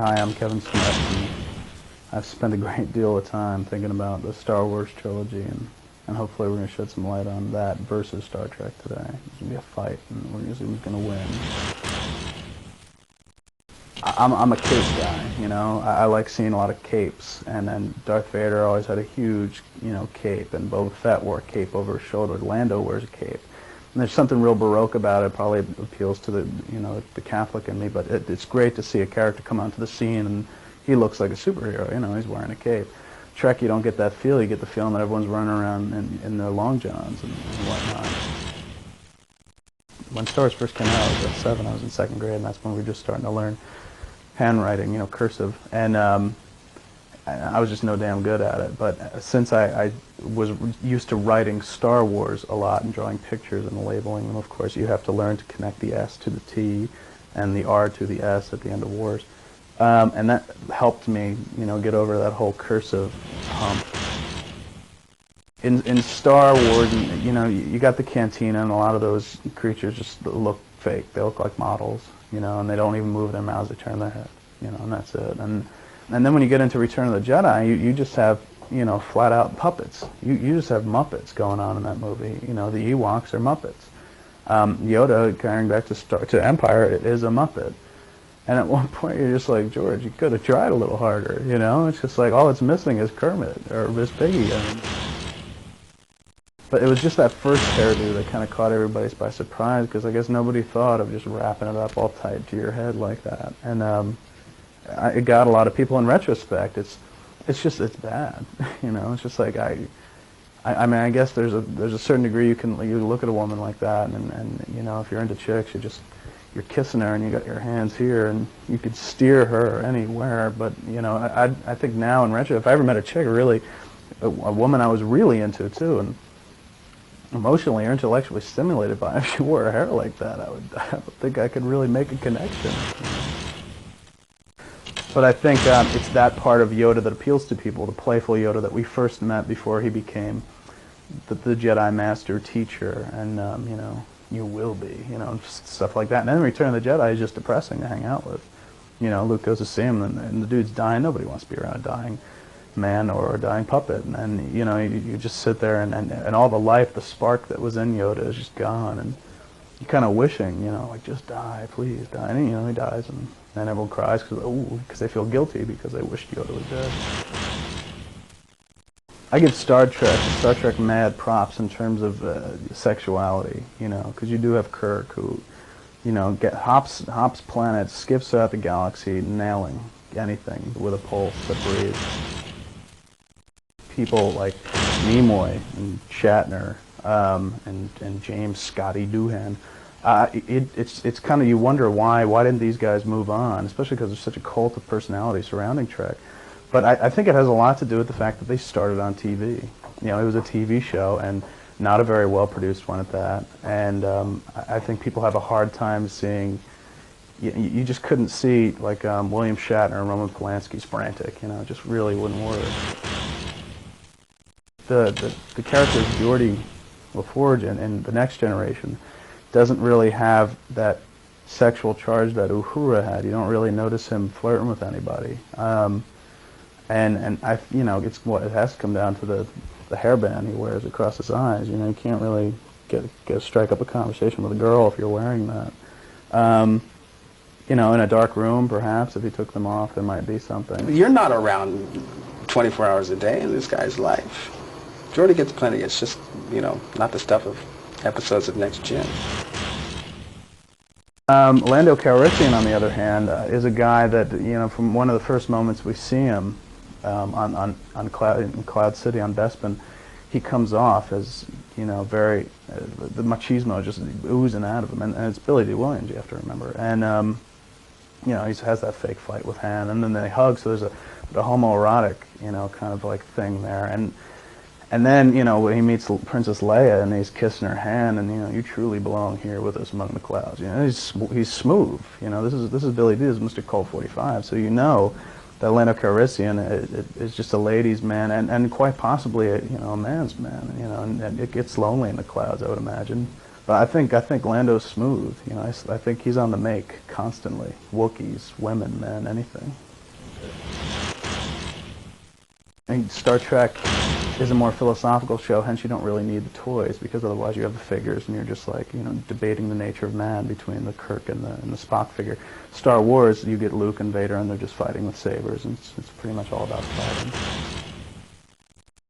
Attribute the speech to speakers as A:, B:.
A: Hi, I'm Kevin Smith, and I've spent a great deal of time thinking about the Star Wars trilogy, and hopefully we're going to shed some light on that versus Star Trek today. It's going to be a fight, and we're going to see who's going to win. I'm a cape guy, you know. I like seeing a lot of capes, and then Darth Vader always had a huge, you know, cape, and Boba Fett wore a cape over his shoulder. Lando wears a cape. And there's something real Baroque about it. Probably appeals to the, you know, the Catholic in me. But it's great to see a character come onto the scene and he looks like a superhero. You know, he's wearing a cape. Trek, you don't get that feel. You get the feeling that everyone's running around in their long johns and whatnot. When Star Wars first came out, I was at 7. I was in 2nd grade, and that's when we were just starting to learn handwriting, you know, cursive. And I was just no damn good at it. But since I was used to writing Star Wars a lot and drawing pictures and labeling them, of course, you have to learn to connect the S to the T and the R to the S at the end of Wars. And that helped me, you know, get over that whole cursive hump. In Star Wars, you know, you got the cantina, and a lot of those creatures just look fake. They look like models, you know, and they don't even move their mouths. They turn their head, you know, and that's it. And then when you get into Return of the Jedi, you just have, you know, flat out puppets. You just have Muppets going on in that movie. You know, the Ewoks are Muppets. Yoda, carrying back to Empire, is a Muppet. And at one point you're just like, George, you could have tried a little harder, you know? It's just like, all it's missing is Kermit or Miss Piggy. But it was just that first hairdo that kind of caught everybody by surprise, because I guess nobody thought of just wrapping it up all tight to your head like that. And it got a lot of people in retrospect. It's bad, you know. It's just like I mean, I guess there's a certain degree you look at a woman like that, and you know, if you're into chicks, you're kissing her and you got your hands here and you could steer her anywhere. But you know, I think now in retro, if I ever met a chick, really a woman I was really into too, and emotionally or intellectually stimulated by, if she wore her hair like that, I don't think I could really make a connection. But I think it's that part of Yoda that appeals to people, the playful Yoda that we first met before he became the Jedi Master teacher, and you know, you will be, you know, stuff like that. And then Return of the Jedi is just depressing to hang out with. You know, Luke goes to see him, and the dude's dying. Nobody wants to be around a dying man or a dying puppet. And you know, you just sit there, and all the life, the spark that was in Yoda is just gone. And you're kind of wishing, you know, like, just die, please die. And you know, he dies, and then everyone cries because they feel guilty because they wished Yoda was dead. I give Star Trek mad props in terms of sexuality, you know, because you do have Kirk who, you know, hops planets, skips throughout the galaxy, nailing anything with a pulse that breathes. People like Nimoy and Shatner and James Scotty Doohan. It's kind of, you wonder why didn't these guys move on, especially because there's such a cult of personality surrounding Trek. But I think it has a lot to do with the fact that they started on TV. You know, it was a TV show, and not a very well-produced one at that. And I think people have a hard time seeing, you just couldn't see, like, William Shatner and Roman Polanski's frantic, you know, it just really wouldn't work. The character of Geordi LaForge in The Next Generation doesn't really have that sexual charge that Uhura had. You don't really notice him flirting with anybody. And you know, it has to come down to the hairband he wears across his eyes. You know, you can't really strike up a conversation with a girl if you're wearing that. You know, in a dark room, perhaps, if he took them off, there might be something.
B: You're not around 24 hours a day in this guy's life. Geordi gets plenty. It's just, you know, not the stuff of episodes of Next Gen.
A: Lando Calrissian, on the other hand, is a guy that, you know, from one of the first moments we see him in Cloud City on Bespin, he comes off as, you know, very, the machismo just oozing out of him, and it's Billy Dee Williams, you have to remember. And, you know, he has that fake fight with Han, and then they hug, so there's a homoerotic, you know, kind of like thing there. And then, you know, when he meets Princess Leia and he's kissing her hand, and, you know, you truly belong here with us among the clouds. You know, he's smooth. You know, this is Billy Dee, this is Mr. Colt 45. So you know that Lando Calrissian is just a ladies' man, and quite possibly a man's man. You know, and it gets lonely in the clouds, I would imagine. But I think Lando's smooth. You know, I think he's on the make constantly. Wookiees, women, men, anything. And Star Trek is a more philosophical show, hence you don't really need the toys, because otherwise you have the figures and you're just like, you know, debating the nature of man between the Kirk and the Spock figure. Star Wars, you get Luke and Vader and they're just fighting with sabers, and it's pretty much all about fighting.